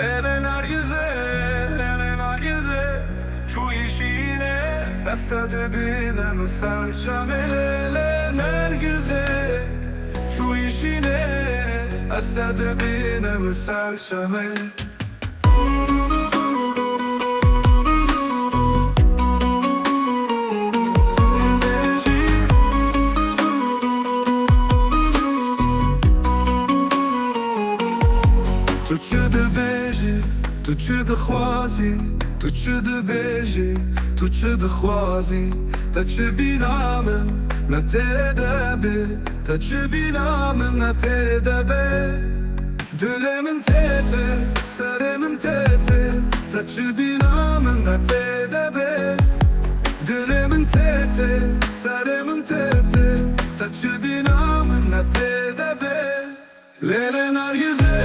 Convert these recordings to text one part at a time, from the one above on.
Lê Nergizê, Lê Nergizê, çûyî şînê, beste dibînim çemê. Lê Nergizê, çûyî şînê, beste dibînim çemê. Tu çûyî dibêjî, tu çûyî dixwazî, tu çûyî dibêjî, tu çûyî dixwazî. Te çûyî bîna min, ne tê de bê, te çûyî bîna min, ne tê de bê. Dilê min tê tê, serê min tê tê, te çûyî bîna min, ne tê de bê. Dilê min tê tê, serê min tê tê, te çûyî bîna min, ne tê de bê. Lê Nergizê,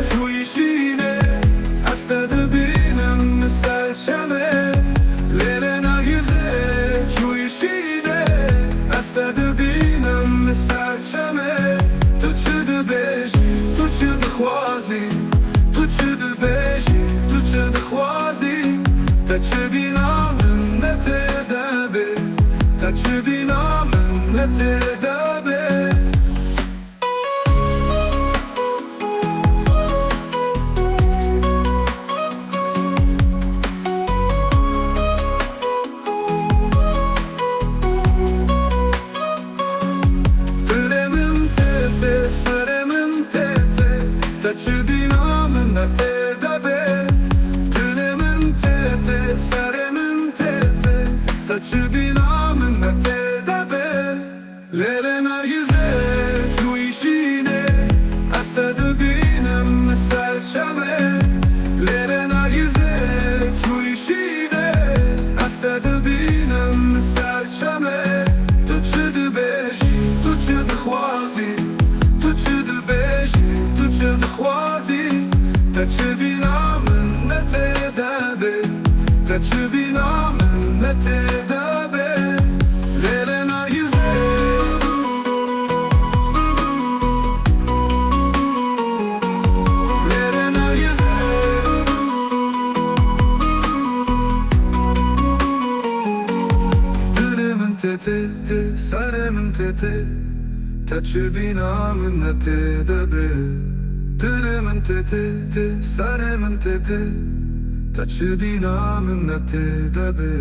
çûyî şînê, beste dibînim çemê. Lê Nergizê, çûyî şînê, beste dibînim çemê. Tu çûyî dibêjî, tu çûyî dixwazî, tu çûyî dibêjî, tu çûyî dixwazî. Te çûyî bîna min, ne tê de bê, te çûyî bîna min, ne tê de bê. Te çûyî bîna min, ne tê de bê. Dilê min tê tê, serê min tê tê, te çûyî bîna min, ne tê de bê. Lê Nergizê, çûyî şînê, beste dibînim çemê. Lê Nergizê, çûyî şînê, beste dibînim çemê. Tu çûyî dibêjî, tu çûyî dixwazî, tu çûyî dibêjî, tu çûyî dixwazî. Te çûyî bîna min, ne tê de bê, te çûyî bîna min, ne tê de bê. Lê Nergizê, Lê Nergizê. Dilê min tê tê tê, serê min tê tê, te çûyî bîna min, ne tê de bê. Dilê min tê tê tê, serê min tê tê, te çûyî bîna min, ne tê de bê.